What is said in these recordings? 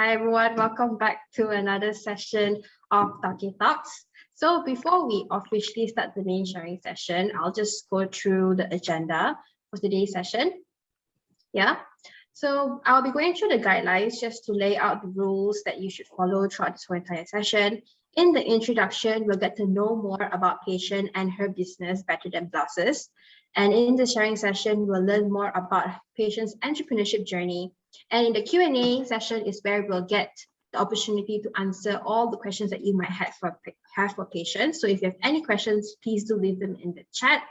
Hi everyone, welcome back to another session of Tauke Talks. So before we officially start the main sharing session, I'll just go through the agenda for today's session. Yeah, so I'll be going through the guidelines just to lay out the rules that you should follow throughout this whole entire session. In the introduction, we'll get to know more about Pei Shern and her business, Better Than Blouses. And in the sharing session, we'll learn more about Pei Shern's entrepreneurship journey. And in the Q&A session is where we'll get the opportunity to answer all the questions that you might have for Pei Shern. So if you have any questions, please do leave them in the chat.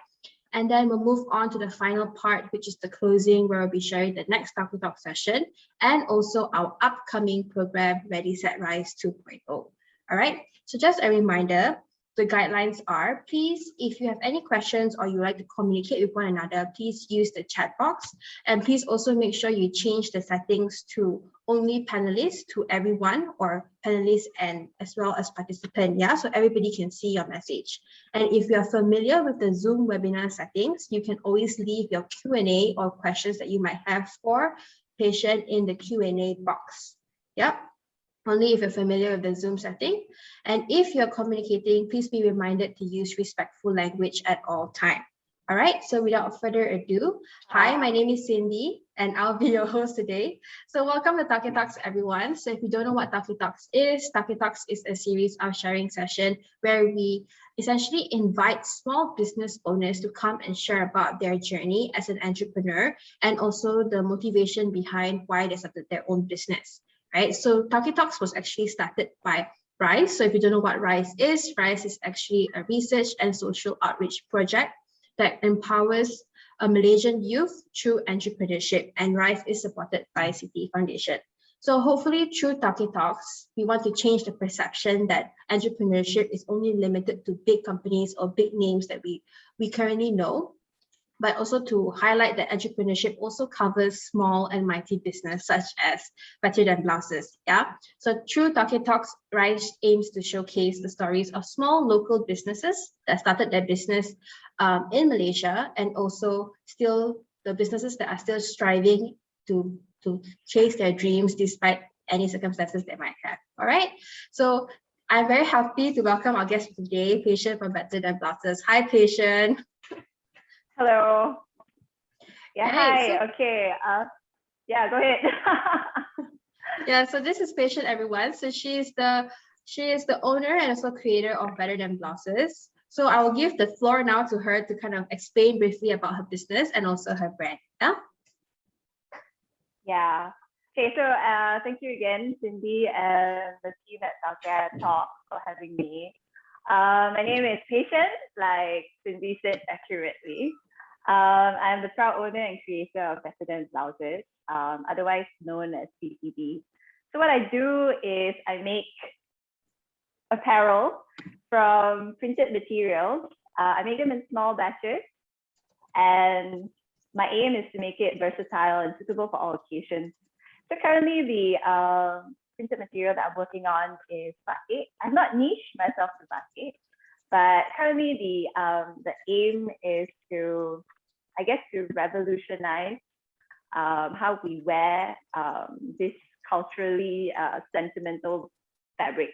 And then we'll move on to the final part, which is the closing, where we'll be sharing the next Tauke Talk session and also our upcoming program, Ready, Set, Rise 2.0. All right, so just a reminder, the guidelines are, please, if you have any questions or you like to communicate with one another, please use the chat box. And please also make sure you change the settings to only panelists to everyone, or panelists and as well as participant, yeah, so everybody can see your message. And if you're familiar with the Zoom webinar settings, you can always leave your Q&A or questions that you might have for Pei Shern in the Q&A box. Yep. Only if you're familiar with the Zoom setting. And if you're communicating, please be reminded to use respectful language at all times. All right, so without further ado, hi, my name is Cindy, and I'll be your host today. So welcome to Tauke Talks, everyone. So if you don't know what Tauke Talks is a series of sharing session where we essentially invite small business owners to come and share about their journey as an entrepreneur and also the motivation behind why they started their own business. Right, so Tauke Talks was actually started by RYSE. So if you don't know what RYSE is actually a research and social outreach project that empowers a Malaysian youth through entrepreneurship, and RYSE is supported by Citi Foundation. So hopefully through Tauke Talks, we want to change the perception that entrepreneurship is only limited to big companies or big names that we currently know, but also to highlight that entrepreneurship also covers small and mighty business such as Better Than Blouses. Yeah. So through Tauke Talks, RYSE aims to showcase the stories of small local businesses that started their business in Malaysia, and also still the businesses that are still striving to chase their dreams despite any circumstances they might have. All right. So I'm very happy to welcome our guest today, Pei Shern from Better Than Blouses. Hi, Pei Shern. Hello. Yeah, hey, hi. Okay. Yeah, go ahead. Yeah, so this is Pei Shern, everyone. So she is the owner and also creator of Better Than Blouses. So I will give the floor now to her to kind of explain briefly about her business and also her brand. Yeah. Yeah. Okay. So thank you again, Cindy, and the team at Tauke Talks for having me. My name is Pei Shern, like Cindy said accurately. I'm the proud owner and creator of Better Than Blouses, otherwise known as BTB. So what I do is I make apparel from printed materials. I make them in small batches, and my aim is to make it versatile and suitable for all occasions. So currently the printed material that I'm working on is batik. I've not niched myself to batik, but currently the aim is to, I guess, to revolutionize how we wear this culturally sentimental fabric.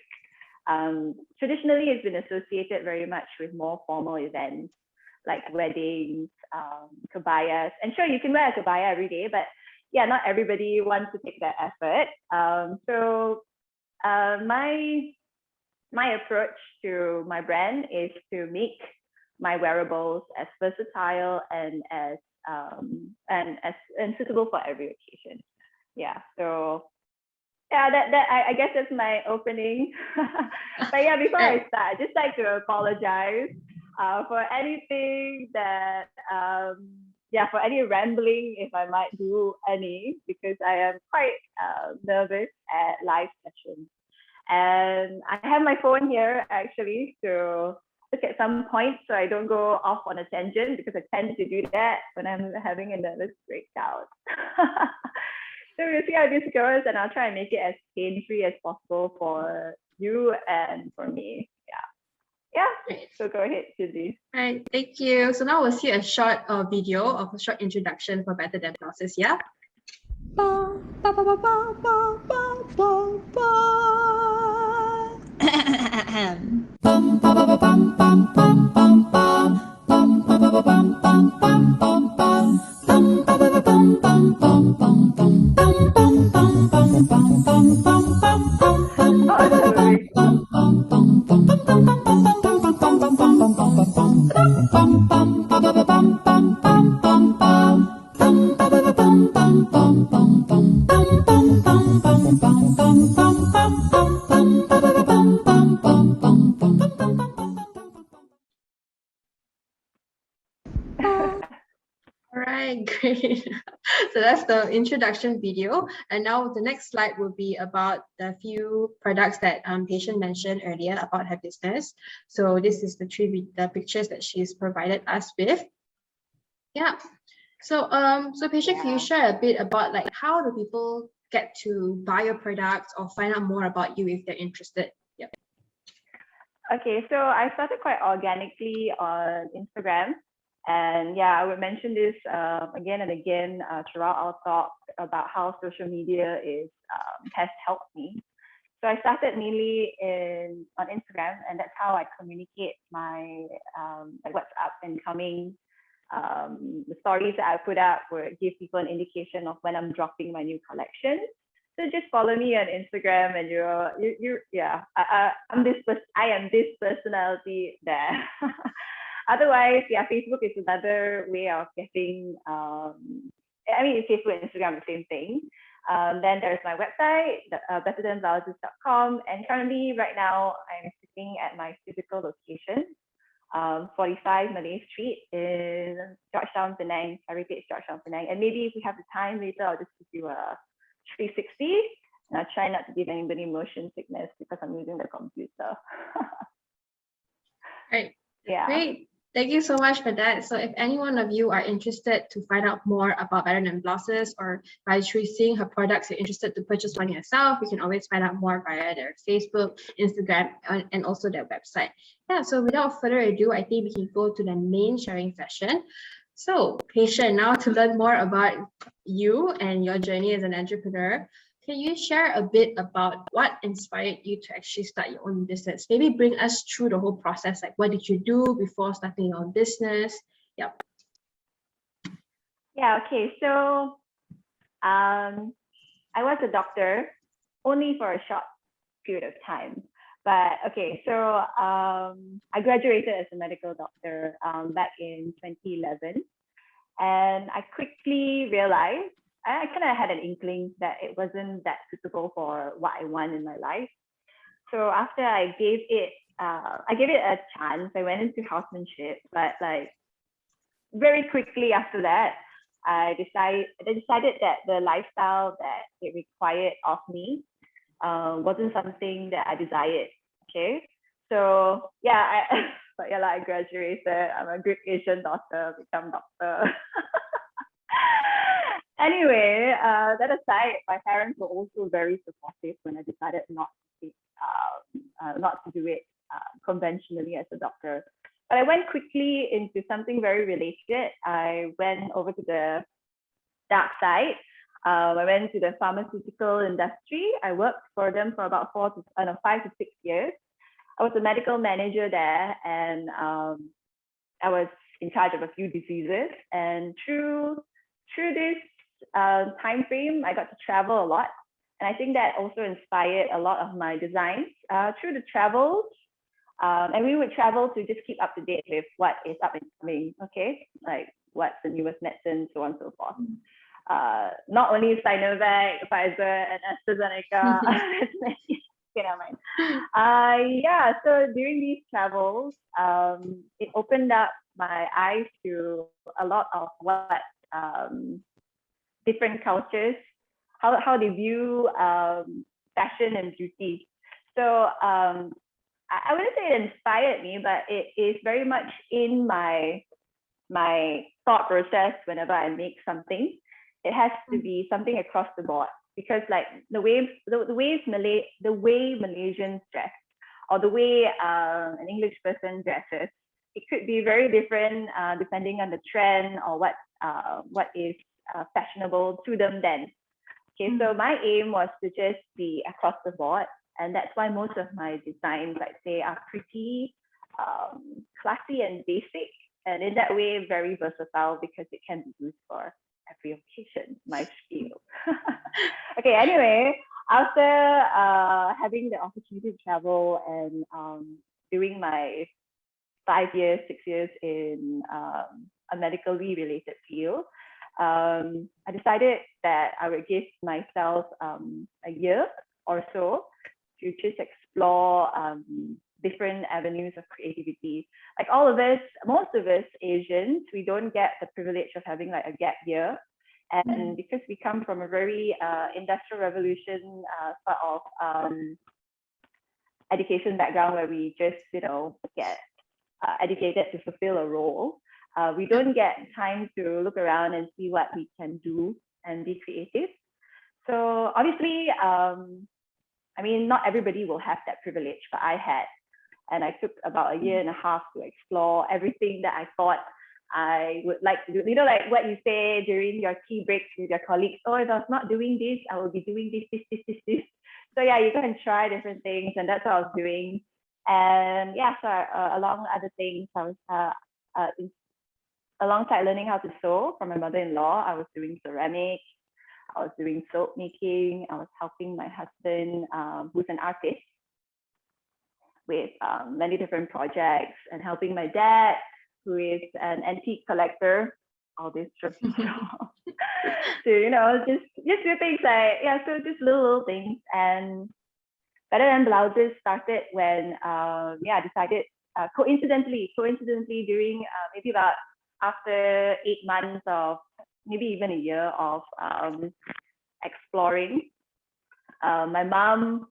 Traditionally, it's been associated very much with more formal events like weddings, kebayas. And sure, you can wear a kebaya every day, but yeah, not everybody wants to take that effort. So my approach to my brand is to make my wearables as versatile and as suitable for every occasion. Yeah. So yeah, I guess that's my opening. But yeah, before I start, I'd just like to apologize for anything that for any rambling, if I might do any, because I am quite nervous at live sessions. And I have my phone here actually to look at some points so I don't go off on a tangent, because I tend to do that when I'm having a nervous breakdown. So we'll see how this goes, and I'll try and make it as pain-free as possible for you and for me. Yeah, so go ahead, Cindy. All right, thank you. So now we'll see a short video of a short introduction for Better Than Blouses. Yeah. Oh, very cool. All right, great. So that's the introduction video. And now the next slide will be about the few products that Pei Shern mentioned earlier about her business. So this is the the pictures that she's provided us with. Yeah. So Pei Shern, can you share a bit about like how do people get to buy your products or find out more about you if they're interested? Yep. Okay, so I started quite organically on Instagram. And yeah, I would mention this again and again throughout our talk about how social media has helped me. So I started mainly on Instagram, and that's how I communicate my like what's up and coming. The stories that I put up would give people an indication of when I'm dropping my new collection. So just follow me on Instagram, and I am this personality there. Otherwise, yeah, Facebook is another way of getting. Facebook and Instagram are the same thing. Then there's my website, betterthanblouses.com, and currently, right now, I'm sitting at my physical location, 45 Malay Street in Georgetown, Penang, Heritage Georgetown, Penang. And maybe if we have the time later, I'll just give you a 360. And I'll try not to give anybody motion sickness because I'm using the computer. Right. Yeah. Great. Thank you so much for that. So if any one of you are interested to find out more about Better Than Blouses, or by seeing her products, you're interested to purchase one yourself, you can always find out more via their Facebook, Instagram, and also their website. Yeah, so without further ado, I think we can go to the main sharing session. So Pei Shern, now to learn more about you and your journey as an entrepreneur, can you share a bit about what inspired you to actually start your own business? Maybe bring us through the whole process. Like, what did you do before starting your own business? Yep. Yeah, okay. So I was a doctor only for a short period of time. But okay, so I graduated as a medical doctor back in 2011. And I quickly realized, I kind of had an inkling that it wasn't that suitable for what I want in my life. So after I gave it a chance. I went into housemanship, but like very quickly after that, I decided that the lifestyle that it required of me wasn't something that I desired. Okay, so yeah, I graduated. I'm a good Asian daughter, become doctor. Anyway, that aside, my parents were also very supportive when I decided not to do it conventionally as a doctor. But I went quickly into something very related. I went over to the dark side. I went to the pharmaceutical industry. I worked for them for about 5 to 6 years. I was a medical manager there, and I was in charge of a few diseases. And through this time frame, I got to travel a lot. And I think that also inspired a lot of my designs through the travels. And we would travel to just keep up to date with what is up and coming, okay? Like what's the newest medicine, so on and so forth. Not only Sinovac, Pfizer, and AstraZeneca. Yeah, so during these travels, it opened up my eyes to a lot of what different cultures, how they view fashion and beauty. So I wouldn't say it inspired me, but it is very much in my thought process whenever I make something. It has to be something across the board, because like the way Malaysians dress, or the way an English person dresses, it could be very different depending on the trend or what is fashionable to them then. Okay, so my aim was to just be across the board, and that's why most of my designs, I'd say, are pretty classy and basic, and in that way, very versatile because it can be used for every occasion. My spiel. Okay, anyway, after having the opportunity to travel and doing my 5 years, 6 years in a medically related field, I decided that I would give myself a year or so to just explore different avenues of creativity. Like all of us, most of us Asians, we don't get the privilege of having like a gap year. And because we come from a very industrial revolution sort of education background where we just, get educated to fulfill a role, we don't get time to look around and see what we can do and be creative. So obviously, not everybody will have that privilege, but I had. And I took about a year and a half to explore everything that I thought I would like to do. Like what you say during your tea breaks with your colleagues, oh, if I was not doing this, I will be doing this. So yeah, you can try different things, and that's what I was doing. And yeah, so along other things, I was alongside learning how to sew from my mother-in-law, I was doing ceramics, I was doing soap making, I was helping my husband, who's an artist, with many different projects, and helping my dad, who is an antique collector, all this to just do things like, so just little things. And Better Than Blouses started when I decided coincidentally during maybe about after 8 months of maybe even a year of exploring, my mom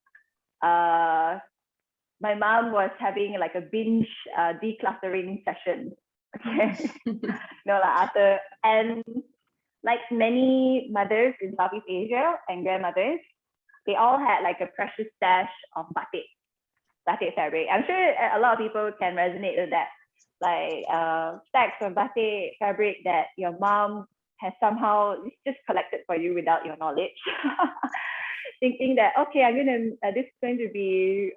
was having like a binge decluttering session. Okay. After, and like many mothers in Southeast Asia and grandmothers, they all had like a precious stash of batik fabric. I'm sure a lot of people can resonate with that. Like stacks of batik fabric that your mom has somehow just collected for you without your knowledge. Thinking that, okay, this is going to be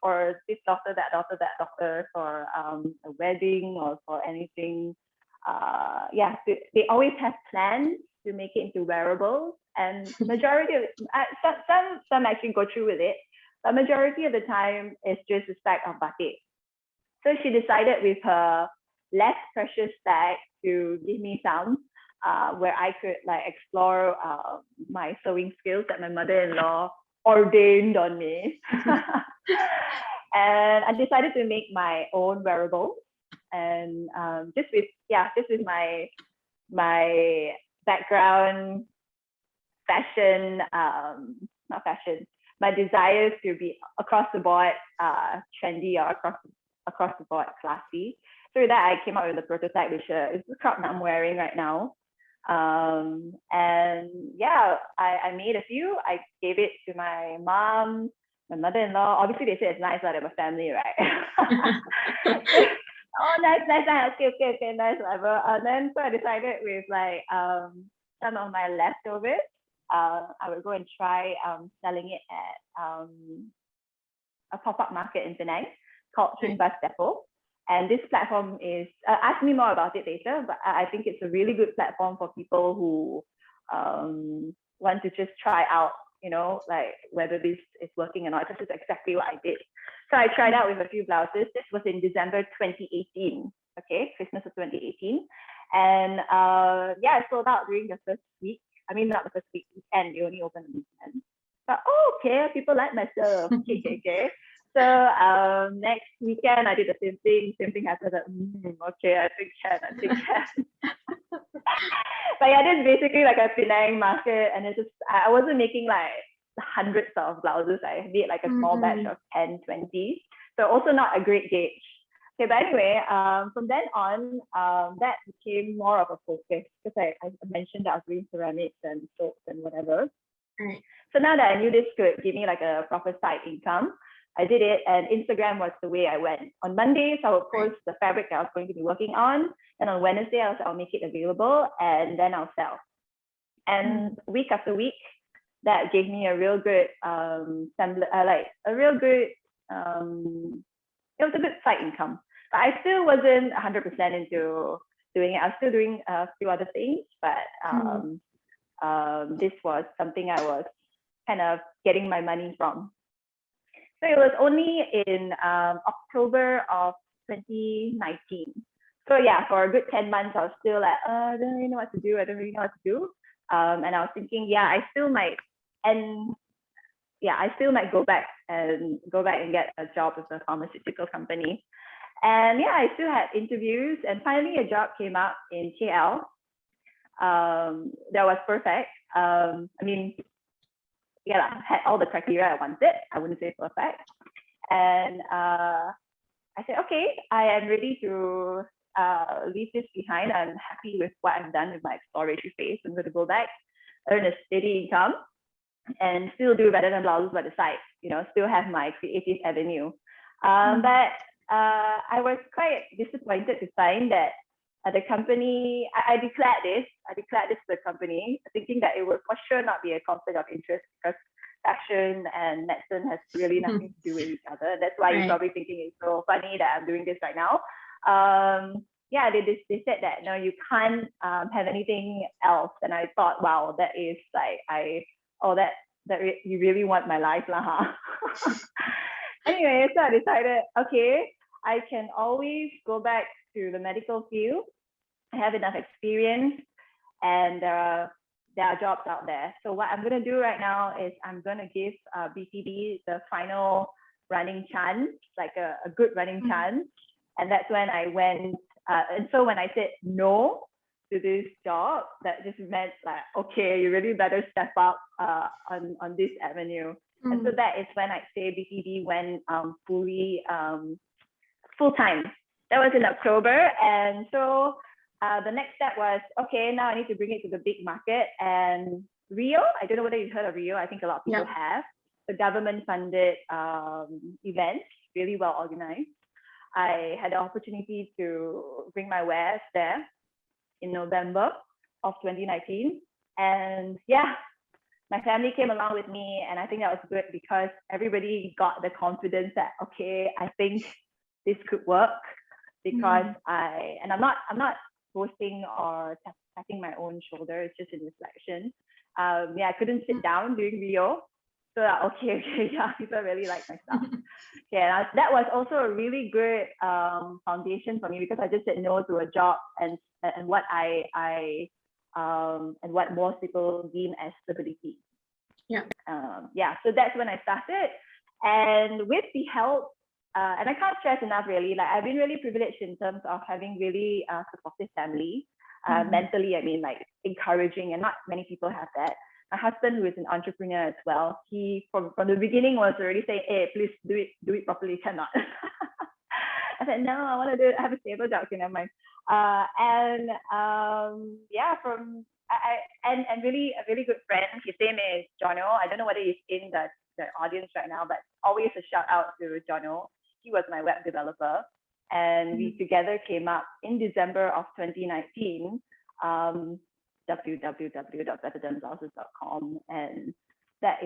for this doctor, that doctor, for a wedding or for anything. They always have plans to make it into wearables, and majority of some actually go through with it, but majority of the time it's just a stack of batik. So she decided with her less precious stack to give me some, where I could like explore my sewing skills that my mother-in-law ordained on me. And I decided to make my own wearable, and just with my background, fashion, not fashion, my desires to be across the board trendy or across the board classy. So with that, I came up with a prototype, which is the crop that I'm wearing right now. And yeah, I made a few. I gave it to my mom, my mother-in-law. Obviously, they say it's nice that I'm a family, right? Oh, nice. Okay, nice, whatever. And then so I decided with like some of my leftovers, I would go and try selling it at a pop-up market in Penang called Bus Depot. And this platform is, ask me more about it later, but I think it's a really good platform for people who want to just try out, like whether this is working or not. This is exactly what I did. So I tried out with a few blouses. This was in December 2018, okay, Christmas of 2018. And I sold out during the first week. Not the first week, weekend, they only opened the weekend. But okay, people like my stuff. Okay. So next weekend I did the same thing. Same thing happened. Okay, I think can. But yeah, this is basically like a Penang market, and it's just I wasn't making like hundreds of blouses. I made like a small batch of 10, 20. So also not a great gauge. Okay, but anyway, from then on, that became more of a focus because I mentioned that I was doing ceramics and soaps and whatever. Right. So now that I knew this could give me like a proper side income, I did it, and Instagram was the way I went. On Mondays, I would post the fabric that I was going to be working on, and on Wednesday, I'll make it available, and then I'll sell. And week after week, that gave me a real good like a real good it was a good side income. But I still wasn't 100% into doing it. I was still doing a few other things, but this was something I was kind of getting my money from. So it was only in October of 2019. So yeah, for a good 10 months, I was still like, I don't really know what to do. I don't really know what to do. And I was thinking, yeah, I still might go back and get a job with a pharmaceutical company. And yeah, I still had interviews, and finally a job came up in KL. That was perfect. I mean, yeah, I had all the criteria I wanted. I wouldn't say perfect. And I said, okay, I am ready to leave this behind. I'm happy with what I've done with my exploratory phase. I'm going to go back, earn a steady income, and still do Better Than Blouses by the side. You know, still have my creative avenue. But I was quite disappointed to find that the company, I declared this to the company, thinking that it would for sure not be a conflict of interest, because fashion and medicine has really nothing to do with each other. That's why you're probably thinking it's so funny that I'm doing this right now. Yeah, they said that no, you can't have anything else. And I thought, wow, that is like you really want my life, lah, huh? Anyway, so I decided, okay, I can always go back to the medical field. I have enough experience, and there are jobs out there. So what I'm going to do right now is I'm going to give BTB the final running chance, like a good running chance. And that's when I went. And so when I said no to this job, that just meant like, okay, you really better step up on this avenue. And so that is when I say BTB went fully full-time. That was in October. And so the next step was, okay, now I need to bring it to the big market. And Rio, I don't know whether you've heard of Rio. I think a lot of people have. The government-funded event, really well organized. I had the opportunity to bring my wares there in November of 2019. And yeah, my family came along with me, and I think that was good because everybody got the confidence that, okay, I think this could work, because I'm not boasting or tapping my own shoulder. It's just a reflection. Yeah, I couldn't sit down during Rio. So okay, yeah, people really like my stuff. Yeah, that was also a really good foundation for me, because I just said no to a job and what and what most people deem as stability. Yeah, so that's when I started, and with the help, and I can't stress enough, really, like I've been really privileged in terms of having really supportive family, mentally, I mean, like encouraging, and not many people have that. My husband, who is an entrepreneur as well, he from the beginning was already saying, hey, please do it properly, cannot. I said, no, I want to have a stable job, okay, never mind. Yeah, and really a really good friend. His name is Jono. I don't know whether he's in the audience right now, but always a shout out to Jono. He was my web developer, and we together came up in December of 2019. www.betterthanblouses.com, and that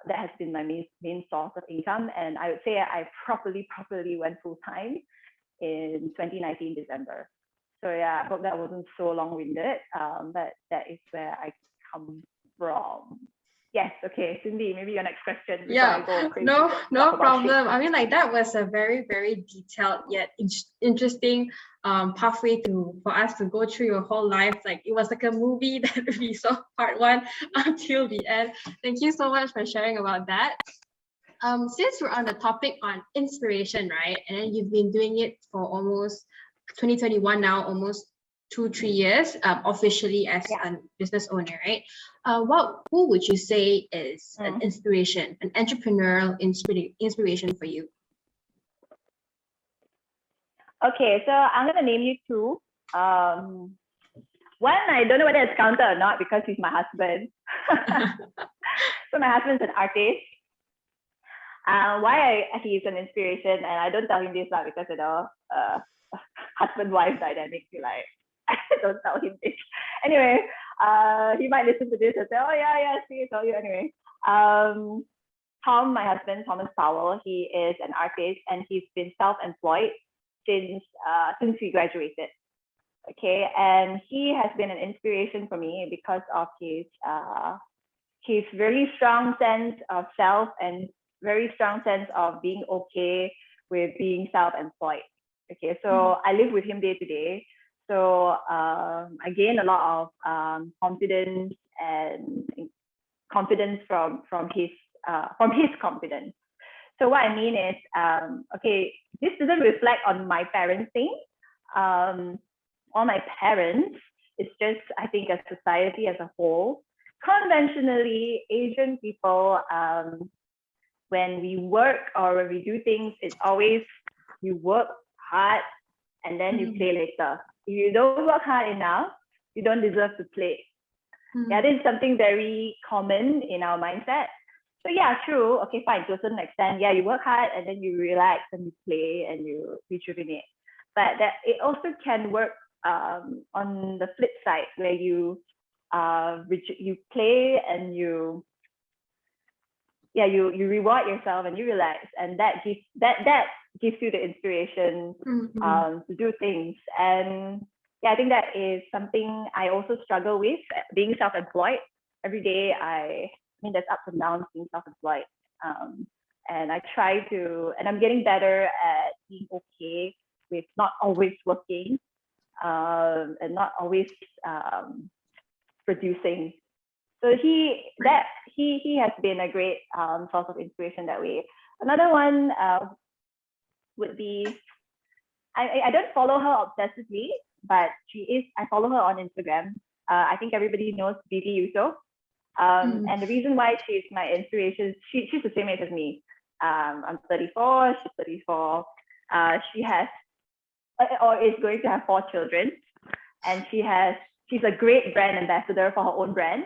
has been my main source of income. And I would say I properly went full time in 2019 December. So yeah, I hope that wasn't so long-winded, but that is where I come from. Yes, okay, Cindy, maybe your next question. Yeah, no problem. I mean, like that was a very, very detailed yet interesting pathway for us to go through your whole life. Like it was like a movie that we saw part 1 until the end. Thank you so much for sharing about that. Since we're on the topic on inspiration, right? And then you've been doing it for almost 2021 now, almost 2-3 years officially as a business owner, right? Who would you say is an inspiration, an entrepreneurial inspiration for you? Okay, so I'm gonna name you 2. One, I don't know whether it's counted or not because he's my husband. So my husband's an artist. Why he's an inspiration, and I don't tell him this because husband-wife dynamic, like, don't tell him this. Anyway, He might listen to this and say, oh yeah, see, it's all you anyway. Tom, my husband, Thomas Powell, he is an artist and he's been self-employed since we graduated. Okay, and he has been an inspiration for me because of his very strong sense of self and very strong sense of being okay with being self-employed. Okay, so I live with him day to day. So I gain a lot of confidence from his confidence. So what I mean is, okay, this doesn't reflect on my parenting, on my parents. It's just, I think, a society as a whole. Conventionally, Asian people, when we work or when we do things, it's always you work hard and then you play later. If you don't work hard enough, you don't deserve to play. Yeah, this is something very common in our mindset. So yeah, true. Okay, fine. To a certain extent, yeah, you work hard and then you relax and you play and you rejuvenate. But that it also can work on the flip side, where you play and you reward yourself and you relax, and that gives you the inspiration to do things. And yeah, I think that is something I also struggle with, being self-employed. Every day, I mean, there's ups and downs being self-employed, and I try to, and I'm getting better at being okay with not always working and not always producing. So he has been a great source of inspiration that way. Another one would be, I don't follow her obsessively, but I follow her on Instagram. I think everybody knows Bibi Yusof. And the reason why she's my inspiration, she's the same age as me. I'm 34, she's 34. She has, or is going to have 4 children. And she's a great brand ambassador for her own brand.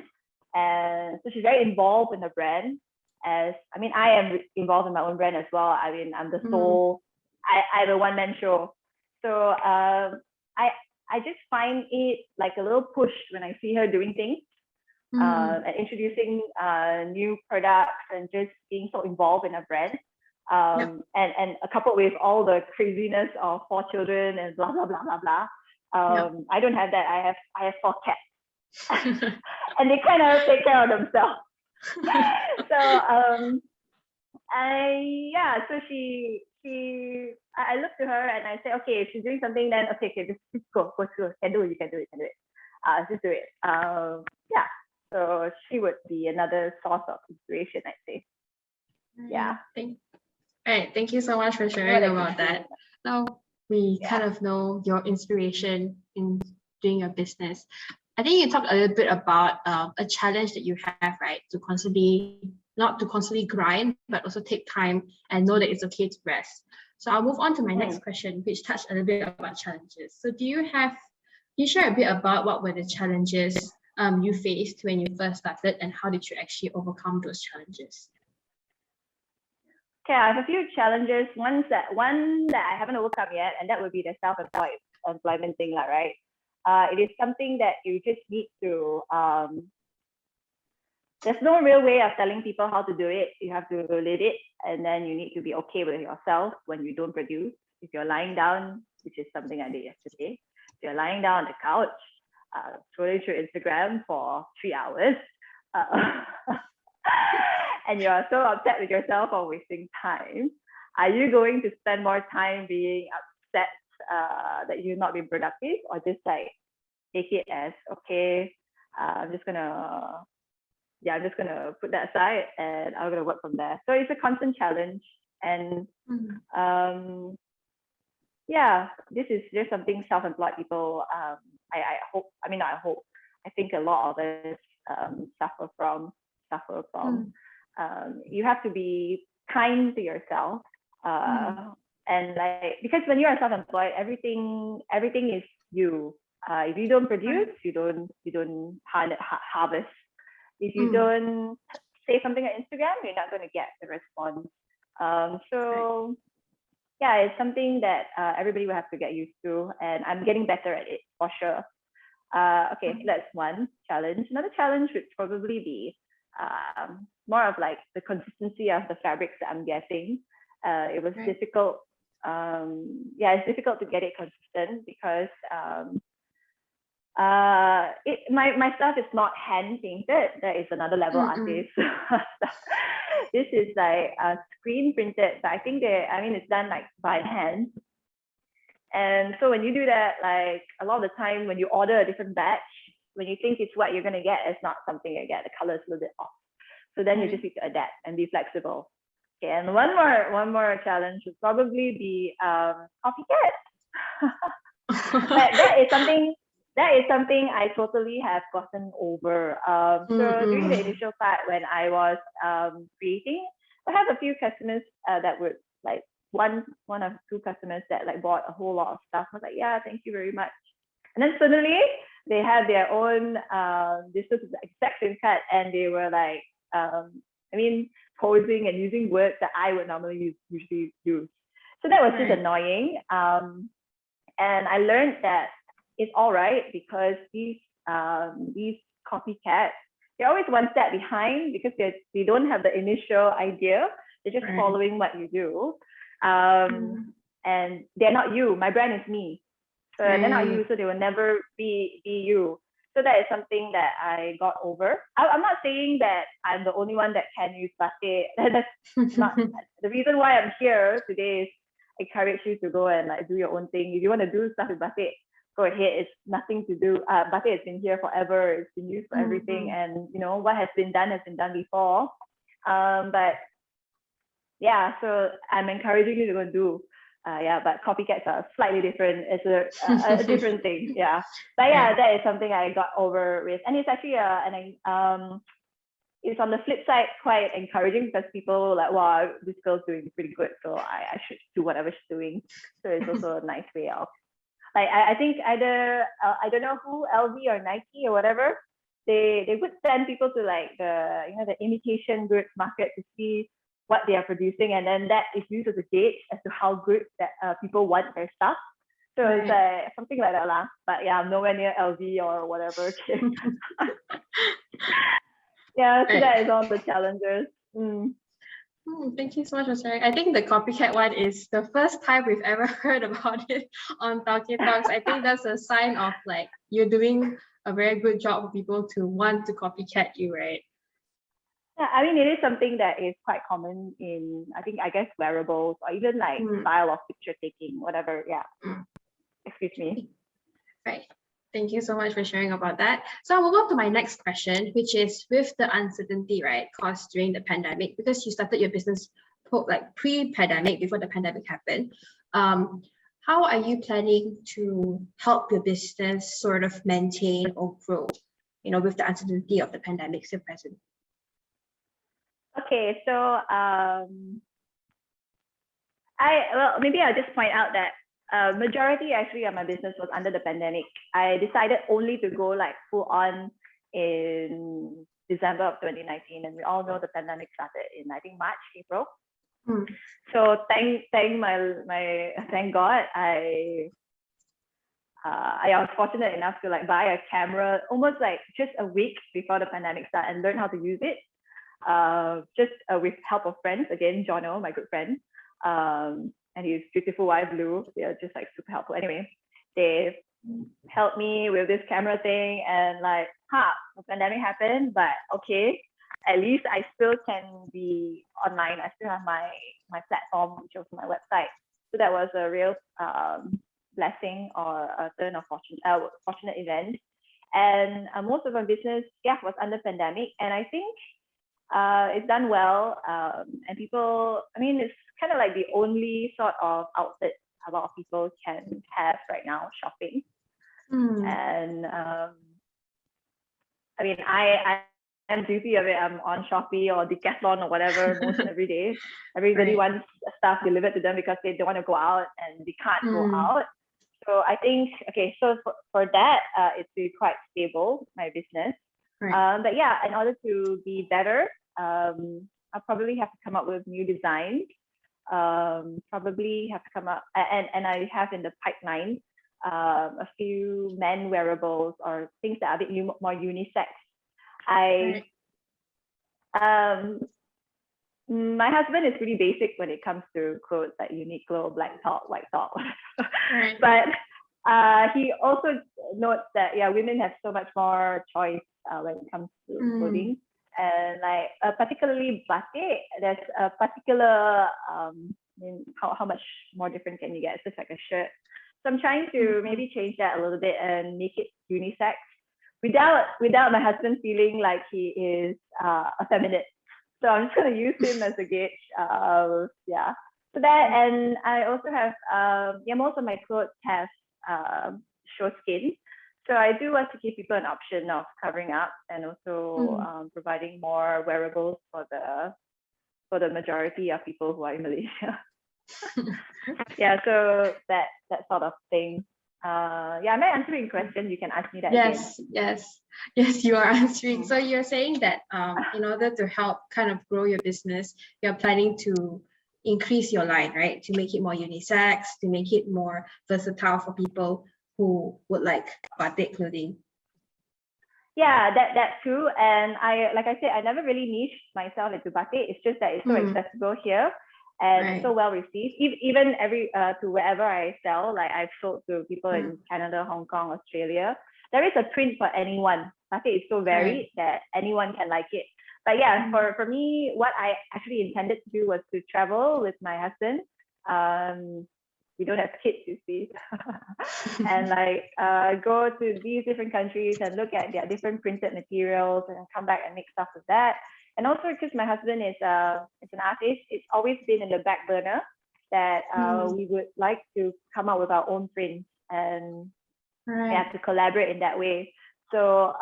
And so she's very involved in the brand. I am involved in my own brand as well. I mean, I'm the sole, I'm a one-man show. So I just find it like a little push when I see her doing things and introducing new products and just being so involved in a brand. And a couple with all the craziness of 4 children and blah, blah, blah, blah, blah. I don't have that. I have 4 cats. And they kind of take care of themselves. So I look to her and I say, okay, if she's doing something, then okay, just go, you can do it. Just do it. Yeah. So she would be another source of inspiration, I'd say. Yeah. Thank you so much for sharing about that. Now we kind of know your inspiration in doing your business. I think you talked a little bit about a challenge that you have, right? Not to constantly grind, but also take time and know that it's okay to rest. So I'll move on to my next question, which touched a little bit about challenges. So can you share a bit about what were the challenges you faced when you first started, and how did you actually overcome those challenges? Okay, I have a few challenges. One that I haven't overcome yet, and that would be the self-employment thing, right? It is something that you just need to, there's no real way of telling people how to do it. You have to live it, and then you need to be okay with yourself when you don't produce. If you're lying down, which is something I did yesterday, if you're lying down on the couch, scrolling through Instagram for 3 hours, and you are so upset with yourself for wasting time, are you going to spend more time being upset that you've not been productive, or just like take it as, okay, I'm just gonna put that aside and I'm gonna work from there. So it's a constant challenge, and this is just something self-employed people, I think a lot of us suffer from. You have to be kind to yourself, and because when you are self-employed, everything is you. If you don't produce, you don't harvest. If you don't say something on Instagram, you're not going to get the response. It's something that everybody will have to get used to, and I'm getting better at it for sure. Okay, so that's one challenge. Another challenge would probably be more of like the consistency of the fabrics that I'm getting. It was difficult. It's difficult to get it consistent because my stuff is not hand painted. That is another level artist. This is like screen printed, but I think it's done like by hand. And so when you do that, like a lot of the time when you order a different batch, when you think it's what you're gonna get, it's not something you get. The color is a little bit off. So then you just need to adapt and be flexible. Okay, and one more challenge would probably be copycat. That is something I totally have gotten over. So during the initial part when I was creating, I have a few customers that would like one or two customers that like bought a whole lot of stuff. I was like, yeah, thank you very much. And then suddenly they had their own this was the exact same cut, and they were like posing and using words that I would normally usually use. So that was just annoying. And I learned that it's all right because these copycats, they're always one step behind because they don't have the initial idea. They're just following what you do. And they're not you. My brand is me. So they're not you, so they will never be you. So that is something that I got over. I'm not saying that I'm the only one that can use batik. That's not the reason why I'm here today. Is encourage you to go and like do your own thing. If you want to do stuff with batik, go ahead. It's nothing to do. Batik has been here forever. It's been used for everything, and what has been done before. But yeah, so I'm encouraging you to go and do. But copycats are slightly different. It's a different thing. Yeah, but that is something I got over with, and it's actually it's on the flip side quite encouraging because people like, wow, this girl's doing pretty good, so I should do whatever she's doing. So it's also a nice way of like I think either I don't know who, LV or Nike or whatever, they would send people to like the imitation goods market to see what they are producing, and then that is used as a gauge as to how good that people want their stuff. So it's like something like that lah. But yeah, I'm nowhere near LV or whatever. Yeah, so that is all the challenges. Thank you so much for sharing. I think the copycat one is the first time we've ever heard about it on Tauke Talks. I think that's a sign of like you're doing a very good job for people to want to copycat you, right? Yeah, I mean, it is something that is quite common in, I guess, wearables or even like style of picture taking, whatever. Yeah. Excuse me. Right. Thank you so much for sharing about that. So I'll move on to my next question, which is with the uncertainty, right, caused during the pandemic, because you started your business like pre-pandemic, before the pandemic happened. How are you planning to help your business sort of maintain or grow, with the uncertainty of the pandemic still present? Okay, so maybe I'll just point out that majority actually of my business was under the pandemic. I decided only to go like full on in December of 2019, and we all know the pandemic started in I think March, April. So thank God I was fortunate enough to like buy a camera almost like just a week before the pandemic started and learn how to use it. Just with help of friends, again, Jono, my good friend, and his beautiful wife Lou. They are just like super helpful. Anyway, they helped me with this camera thing, and like, the pandemic happened, but okay, at least I still can be online. I still have my platform, which was my website. So that was a real blessing or a turn of fortunate event. And most of my business, was under pandemic, and I think it's done well, and people, it's kind of like the only sort of outlet a lot of people can have right now, shopping. And I am guilty of it. I'm on Shopee or Decathlon or whatever most every day. Everybody wants stuff delivered to them because they don't want to go out and they can't go out. So I think, so for that, it's been quite stable, my business. But yeah, in order to be better, I'll probably have to come up with new designs. Probably have to come up, and I have in the pipeline a few men wearables or things that are a bit more unisex. I my husband is pretty basic when it comes to clothes, like Uniqlo, black top, white top. But he also notes that women have so much more choice when it comes to clothing, and like particularly batik, there's a particular how much more different can you get? It's just like a shirt. So I'm trying to maybe change that a little bit and make it unisex without my husband feeling like he is effeminate. So I'm just going to use him as a gauge. So that, and I also have most of my clothes have show skin. So I do want to give people an option of covering up and also providing more wearables for the majority of people who are in Malaysia. So that sort of thing. Am I answering questions? You can ask me that again. Yes, you are answering. So you're saying that in order to help kind of grow your business, you're planning to increase your line, right? To make it more unisex, to make it more versatile for people who would like batik clothing. Yeah, that too. And like I said, I never really niched myself into batik. It's just that it's so accessible here and so well received. Even to wherever I sell, like I've sold to people in Canada, Hong Kong, Australia. There is a print for anyone. Batik is so varied that anyone can like it. But for me, what I actually intended to do was to travel with my husband. We don't have kids, you see, and like go to these different countries and look at their different printed materials and come back and make stuff with that. And also because my husband is an artist, it's always been in the back burner that we would like to come up with our own prints and to collaborate in that way. So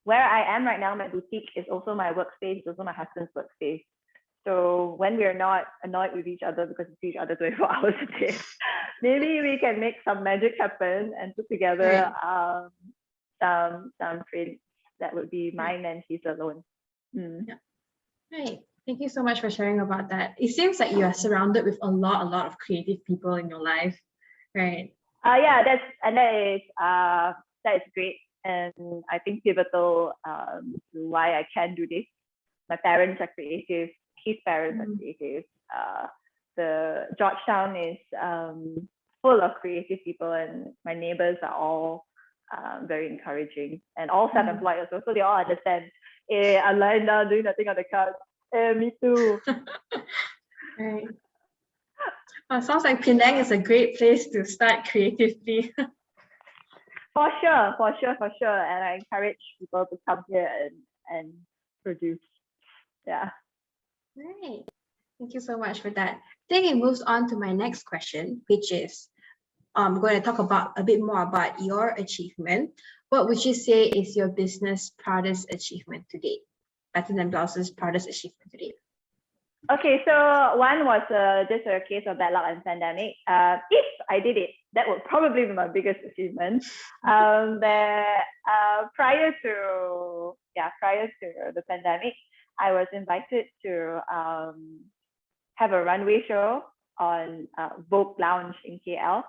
where I am right now, my boutique is also my workspace, it's also my husband's workspace. So when we're not annoyed with each other because we see each other 24 hours a day, maybe we can make some magic happen and put together some prints that would be mine and he's alone. Right. Thank you so much for sharing about that. It seems like you are surrounded with a lot of creative people in your life, right? That is great, and I think pivotal to why I can do this. My parents are creative. His parents are creative. The Georgetown is full of creative people, and my neighbors are all very encouraging and all self-employed also. So they all understand. I'm lying down doing nothing on the couch. Me too. Right. Sounds like Penang is a great place to start creatively. For sure. And I encourage people to come here and produce. Yeah. Right. Thank you so much for that. I think it moves on to my next question, which is I'm going to talk about a bit more about your achievement. What would you say is your business proudest achievement to date? Better Than Blouses' proudest achievement to date. Okay, so one was just a case of bad luck and pandemic. If I did it, that would probably be my biggest achievement. Prior to the pandemic, I was invited to have a runway show on Vogue Lounge in KL.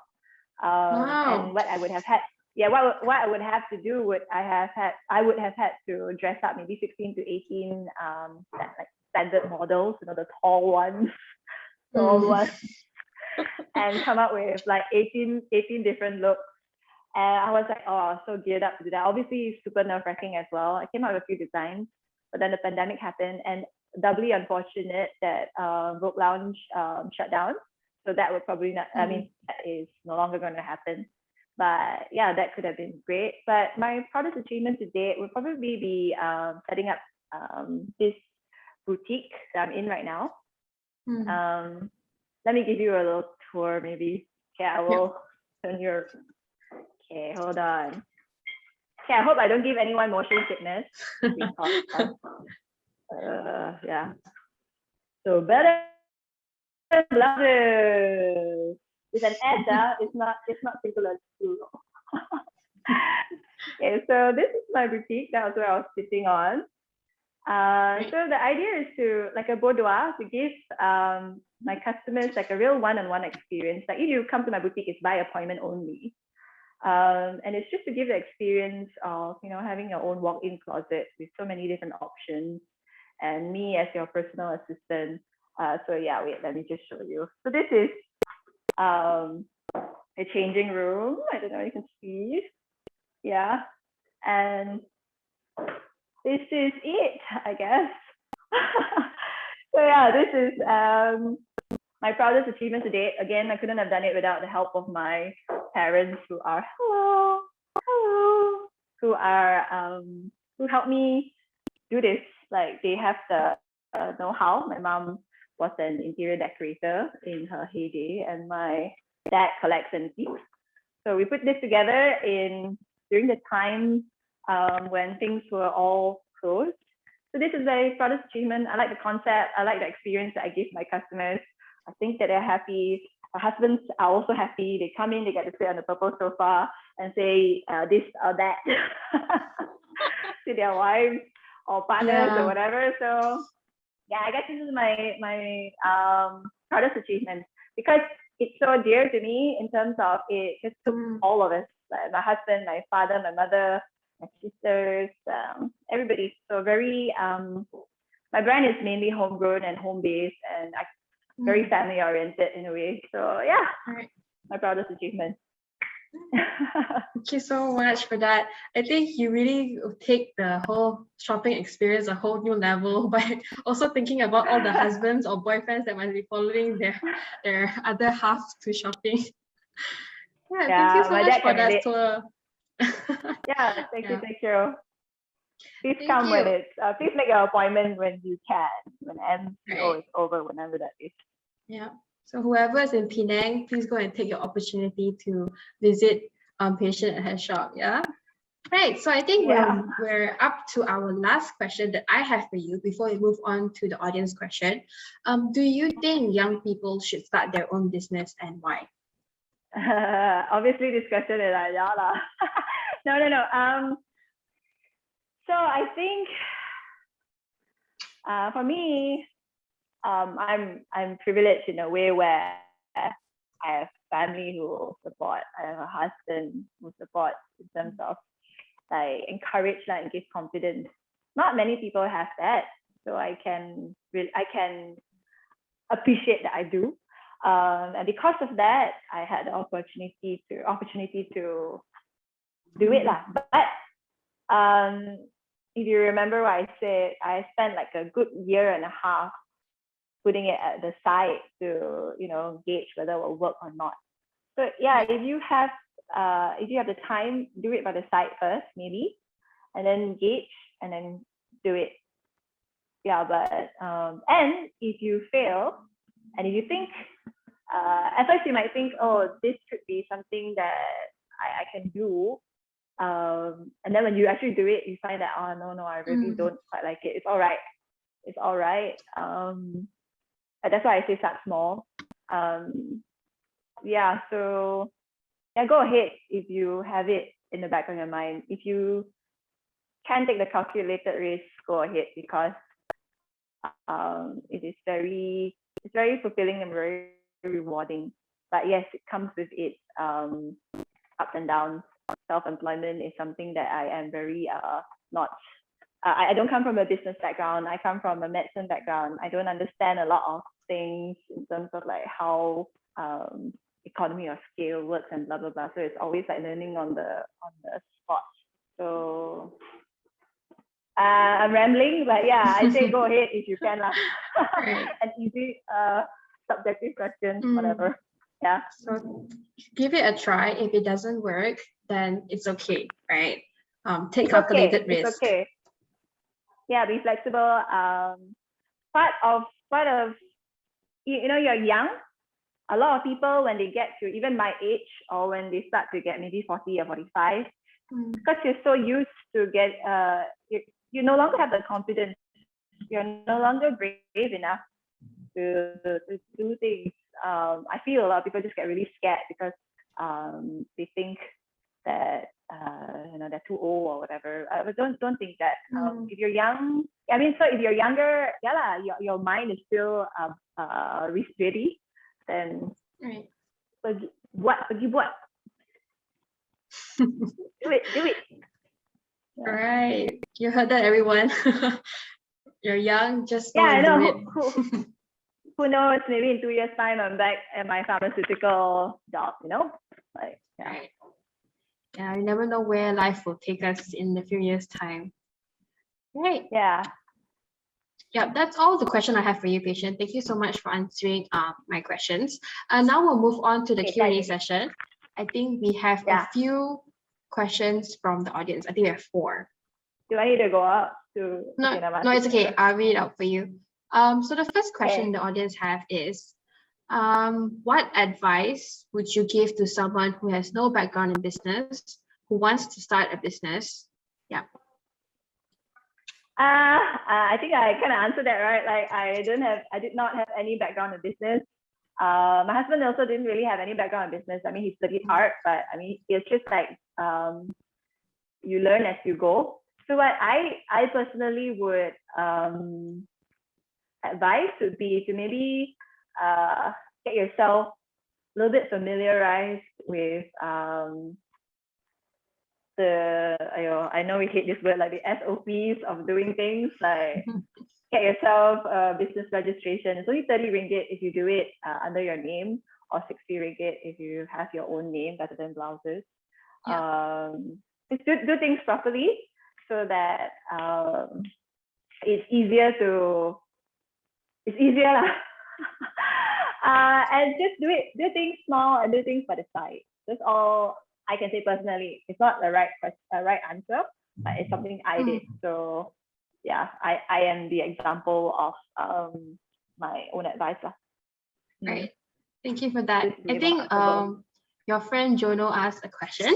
And what I would have had, what I would have to do I would have had to dress up maybe 16 to 18 like standard models, the tall ones, and come up with like 18 different looks. And I was like, so geared up to do that. Obviously, super nerve-wracking as well. I came out with a few designs, but then the pandemic happened, and doubly unfortunate that Vogue Lounge shut down. So that would probably not, that is no longer going to happen. But yeah, that could have been great. But my proudest achievement to date would probably be setting up this boutique that I'm in right now. Let me give you a little tour maybe. Okay, I will turn your, okay, hold on. Okay, I hope I don't give anyone motion sickness. So Better Than Blouses. It's an S, it's not singular. Okay, so this is my boutique. That was where I was sitting on. So the idea is to, like a boudoir, to give my customers like a real one-on-one experience. Like if you come to my boutique, it's by appointment only. And it's just to give the experience of, having your own walk-in closet with so many different options, and me as your personal assistant. So yeah, wait, let me just show you. So this is a changing room. I don't know if you can see. Yeah. And this is it, I guess. So yeah, this is my proudest achievement to date. Again, I couldn't have done it without the help of my parents, who are who helped me do this. Like, they have the know-how. My mom was an interior decorator in her heyday, and my dad collects antiques. So we put this together during the time when things were all closed. So this is my proudest achievement. I like the concept. I like the experience that I give my customers. I think that they're happy. Our husbands are also happy. They come in, they get to sit on the purple sofa and say this or that to their wives or partners or whatever. So yeah, I guess this is my proudest achievement, because it's so dear to me in terms of it just took all of us, like my husband, my father, my mother, my sisters, everybody. So very, my brand is mainly homegrown and home-based, and very family-oriented in a way. So yeah, my proudest achievement. Thank you so much for that. I think you really take the whole shopping experience a whole new level by also thinking about all the husbands or boyfriends that might be following their other half to shopping. Thank you so much for that tour. Thank you. Please come when it's, please make your appointment when you can, when MCO is over, whenever that is. Yeah. So whoever is in Penang, please go and take your opportunity to visit Pei Shern at her shop. Yeah. Right. So I think we're up to our last question that I have for you before we move on to the audience question. Do you think young people should start their own business, and why? Obviously, this question is like, No. So I think for me, I'm privileged in a way where I have family who will support. I have a husband who supports in terms of like encourage and give confidence. Not many people have that, so I can appreciate that I do. And because of that, I had the opportunity to do it lah. But if you remember what I said, I spent like a good year and a half putting it at the side to gauge whether it will work or not. So yeah, if you have the time, do it by the side first maybe, and then gauge and then do it. Yeah, but and if you fail, and if you think at first you might think, oh, this could be something that I can do, and then when you actually do it, you find that, oh no, I really don't quite like it. It's all right. That's why I say start small. So go ahead if you have it in the back of your mind. If you can take the calculated risk, go ahead, because it's very fulfilling and very rewarding. But yes, it comes with its ups and downs. Self-employment is something that I am very not. I don't come from a business background. I come from a medicine background. I don't understand a lot of things in terms of like how economy of scale works and blah blah blah. So it's always like learning on the spot. So I'm rambling, but yeah, I say go ahead if you can lah. An easy subjective question, whatever. Yeah. So give it a try. If it doesn't work, then it's okay, right? Take calculated risk. It's okay. Yeah, be flexible. Part of you're young. A lot of people, when they get to even my age, or when they start to get maybe 40 or 45, because you're so used to you no longer have the confidence. You're no longer brave enough to do things. I feel a lot of people just get really scared because they think that they're too old or whatever. But don't think that. If you're young, I mean, so if you're younger, yeah lah, your mind is still ready, then Right. pergi buat. Do it. All right. You heard that, everyone. You're young, just go Yeah, I and know. do it. Who knows? Maybe in 2 years' time, I'm back at my pharmaceutical job. Like, yeah. Right. Yeah, you never know where life will take us in a few years' time. Right. Yeah. Yeah, that's all the question I have for you, Pei Shern. Thank you so much for answering my questions. Now we'll move on to the Okay, Q&A thank you. session. I think we have Yeah. a few questions from the audience. I think we have 4. Do I need to go up to? No, okay, never mind. no, it's okay. I'll read it out for you. So the first question Okay. the audience have is, what advice would you give to someone who has no background in business, who wants to start a business? Yeah. I think I kind of answered that, right? Like I did not have any background in business. My husband also didn't really have any background in business. I mean, he studied art, but I mean, it's just like you learn as you go. So what I personally would advise would be to maybe get yourself a little bit familiarized with I know we hate this word, like the SOPs of doing things, like get yourself a business registration. It's only 30 ringgit if you do it under your name, or 60 ringgit if you have your own name, Better Than Blouses. Just do things properly so that it's easier lah. And just do things small and do things by the side. That's all I can say personally. It's not the right answer, but it's something I did. So yeah, I am the example of my own advice lah. Right. Thank you for that. Just be I think responsible. your friend Jono asked a question.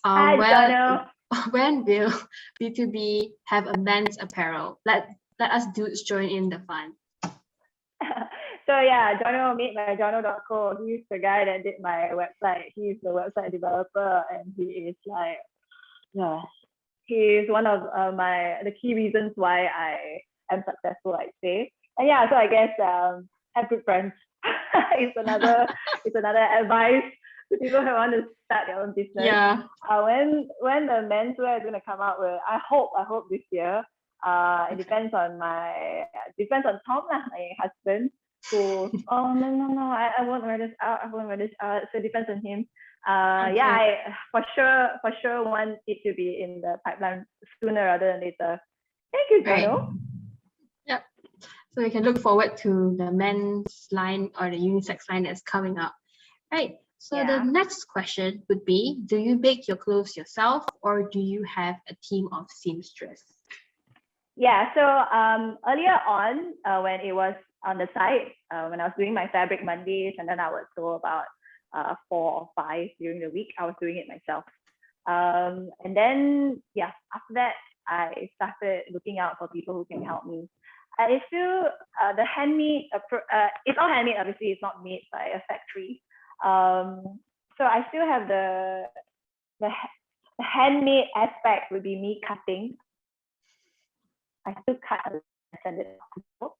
Hi, Jono. When will B2B have a men's apparel? Let us dudes join in the fun. So yeah, Jono, made by Jono.co. He's the guy that did my website. He's the website developer, and he is like, yeah, he's one of the key reasons why I am successful, I'd say. And yeah, so I guess have good friends. It's another advice to people who want to start their own business. Yeah. When the menswear is gonna come out with, I hope this year. It depends on Tom lah, my husband, who no, I won't wear this out. So it depends on him. Okay. Yeah, I for sure want it to be in the pipeline sooner rather than later. Thank you, Jono. Right. Yep. So we can look forward to the men's line or the unisex line that's coming up. Right. So the next question would be, do you bake your clothes yourself, or do you have a team of seamstress? Yeah, so earlier on, when it was on the site, when I was doing my Fabric Mondays, and then I would sew about 4 or 5 during the week, I was doing it myself. And then, yeah, after that, I started looking out for people who can help me. It's still the handmade, it's all handmade, obviously, it's not made by a factory. So I still have the handmade aspect would be me cutting. I still cut and send it to people.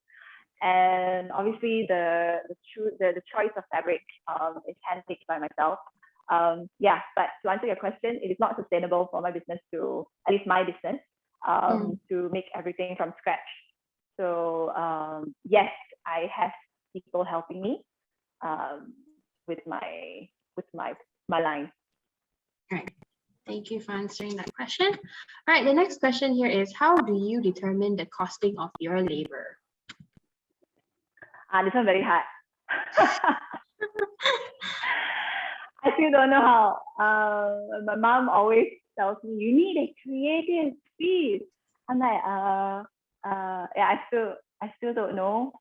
And obviously the choice of fabric is handpicked by myself. Yeah, but to answer your question, it is not sustainable for my business at least my business, to make everything from scratch. So yes, I have people helping me with my line. Right. Thank you for answering that question. All right, the next question here is, how do you determine the costing of your labor? This one very hard. I still don't know how. My mom always tells me, you need a creative piece. I'm like, yeah, I still don't know.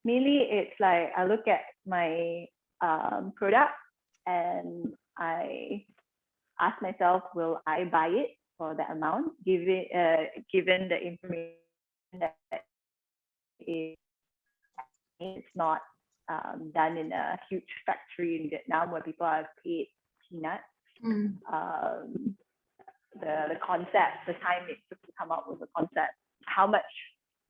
Mainly it's like I look at my product and I ask myself, will I buy it for that amount, given the information that it's not done in a huge factory in Vietnam where people are paid peanuts. the concept, the time it took to come up with the concept. How much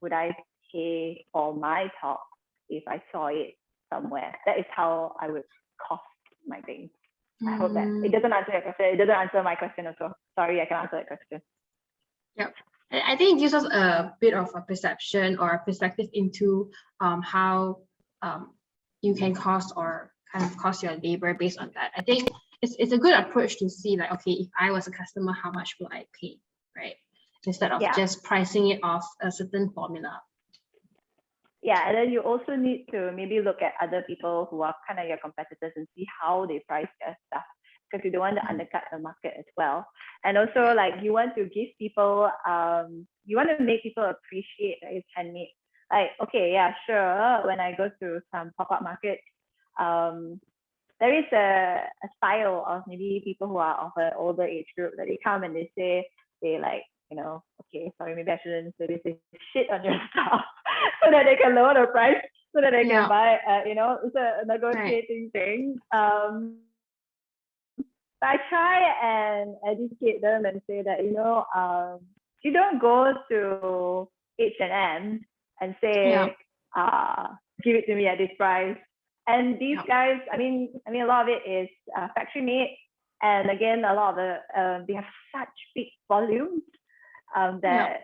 would I pay for my talk if I saw it somewhere? That is how I would cost my things. I hope that it doesn't answer your question. It doesn't answer my question also. Sorry, I can answer that question. Yep. I think it gives us a bit of a perception or a perspective into how you can cost or kind of cost your labor based on that. I think it's a good approach to see like, okay, if I was a customer, how much will I pay, right? Instead of just pricing it off a certain formula. Yeah, and then you also need to maybe look at other people who are kind of your competitors and see how they price their stuff, because you don't want to undercut the market as well. And also, like, you want to give people, you want to make people appreciate that it's handmade. Like, okay, yeah, sure. When I go to some pop-up markets, there is a style of maybe people who are of an older age group that they come and they say, they like, you know, okay, sorry, maybe I shouldn't say this, they shit on your stuff so that they can lower the price, so that they can buy, you know, it's a negotiating thing. But I try and educate them and say that, you know, you don't go to H&M and say, give it to me at this price. And these guys, I mean, a lot of it is factory made. And again, a lot of the, they have such big volumes that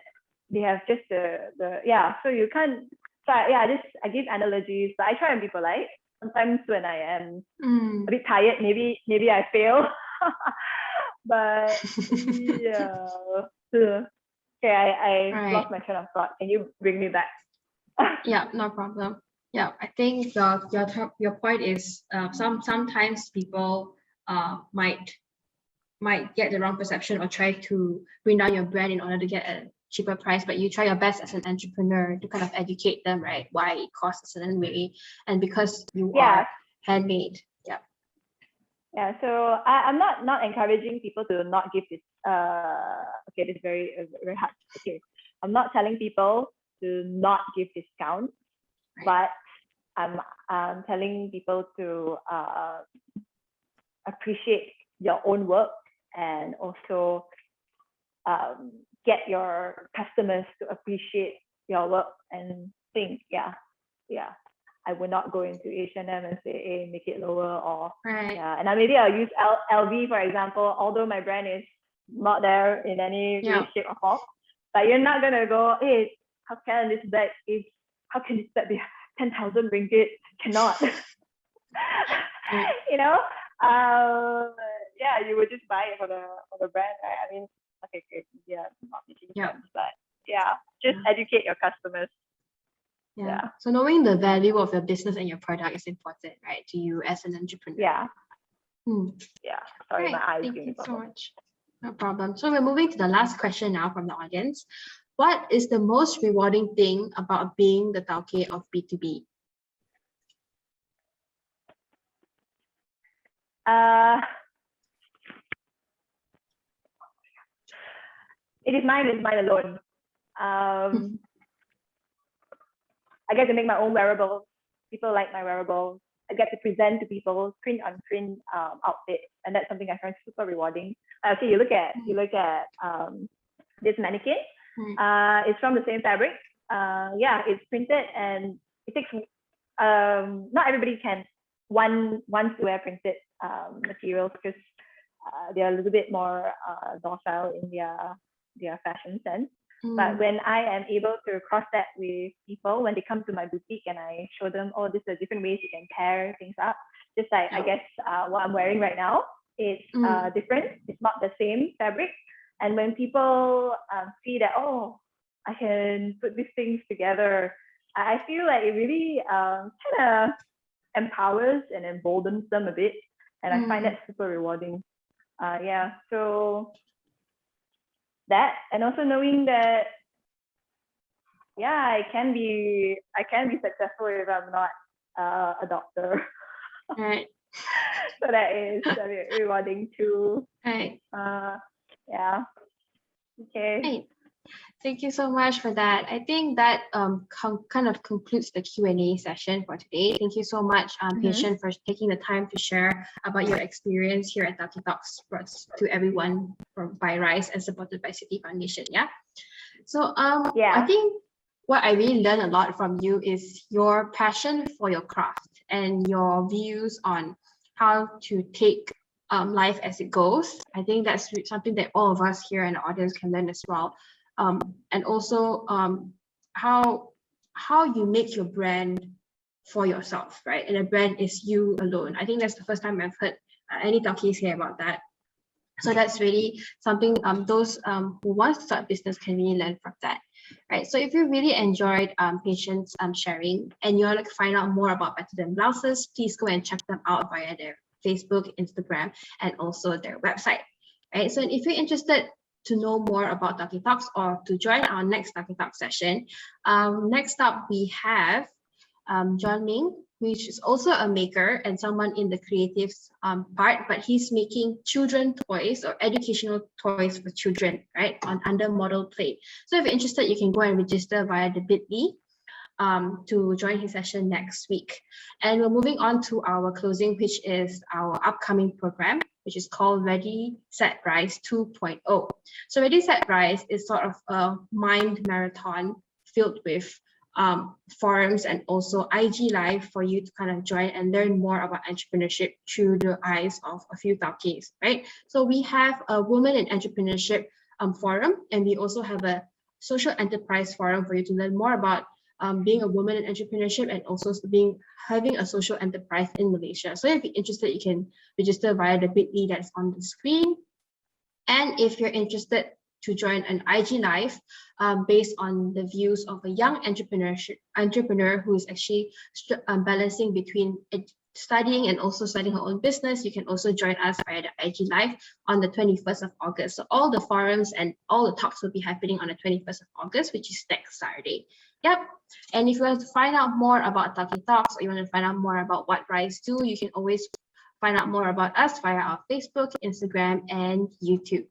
they have just so you can't, so I give analogies, but I try and be polite. Sometimes when I am a bit tired, maybe I fail. But yeah. Okay, I lost my train of thought. Can you bring me back? Yeah, no problem. Yeah, I think your point is sometimes people might get the wrong perception or try to bring down your brand in order to get a cheaper price, but you try your best as an entrepreneur to kind of educate them, right? Why it costs a certain way, and because you are handmade. Yeah, so I'm not encouraging people to not give this. Okay, this is very hard. Okay, I'm not telling people to not give discounts, but I'm telling people to appreciate your own work and also get your customers to appreciate your work and think, I would not go into H&M and say, hey, make it lower, or and maybe I'll use LV for example, although my brand is not there in any way, shape or form. But you're not gonna go, hey, how can this bag be 10,000 ringgit? Cannot. You know? You would just buy it for the brand, right? I mean, okay, not making sense, but just educate your customers. So knowing the value of your business and your product is important, right, to you as an entrepreneur. Sorry, my eyes. Thank you so much. No problem. So we're moving to the last question now from the audience. What is the most rewarding thing about being the Tauke of B2B? It is mine alone. I get to make my own wearables. People like my wearables. I get to present to people print on print outfits, and that's something I find super rewarding. Okay, you look at this mannequin. It's from the same fabric. It's printed, and it takes. Not everybody wants to wear printed materials because they're a little bit more docile in their fashion sense. But when I am able to cross that with people, when they come to my boutique and I show them, oh, this is different ways you can pair things up. Just like, I guess what I'm wearing right now, it's different. It's not the same fabric. And when people see that, oh, I can put these things together, I feel like it really kind of empowers and emboldens them a bit. And I find that super rewarding. So that, and also knowing that I can be successful if I'm not a doctor. Right. So that is rewarding too. Right. Okay. Right. Thank you so much for that. I think that kind of concludes the Q&A session for today. Thank you so much, Pei Shern, for taking the time to share about your experience here at Tauke Talks to everyone by RYSE and supported by Citi Foundation. Yeah. So I think what I really learned a lot from you is your passion for your craft and your views on how to take life as it goes. I think that's something that all of us here in the audience can learn as well. And also how you make your brand for yourself, right? And a brand is you alone. I think that's the first time I've heard any talkies here about that. So that's really something those who want to start business can really learn from that, right? So if you really enjoyed Pei Shern's sharing and you want to find out more about Better Than Blouses, please go and check them out via their Facebook, Instagram, and also their website, right? So if you're interested to know more about Tauke Talks or to join our next Tauke Talk session, next up we have John Ming, which is also a maker and someone in the creative part, but he's making children toys or educational toys for children, right, under model play. So if you're interested, you can go and register via the bit.ly to join his session next week. And we're moving on to our closing, which is our upcoming program, which is called Ready, Set, Rise 2.0. So Ready, Set, Rise is sort of a mind marathon filled with forums and also IG Live for you to kind of join and learn more about entrepreneurship through the eyes of a few Taukes, right? So we have a Women in Entrepreneurship forum, and we also have a social enterprise forum for you to learn more about being a woman in entrepreneurship and also having a social enterprise in Malaysia. So if you're interested, you can register via the bit.ly that's on the screen. And if you're interested to join an IG Live based on the views of a young entrepreneur who is actually balancing between studying and also starting her own business, you can also join us via the IG Live on the 21st of August. So all the forums and all the talks will be happening on the 21st of August, which is next Saturday. Yep. And if you want to find out more about Tauke Talks or you want to find out more about what RYSE do, you can always find out more about us via our Facebook, Instagram, and YouTube.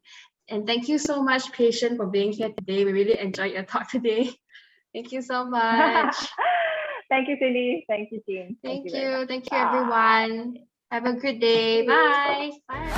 And thank you so much, Pei Shern, for being here today. We really enjoyed your talk today. Thank you so much. Thank you, Cindy. Thank you, team. Thank you. Thank you, everyone. Have a good day. Bye. Bye.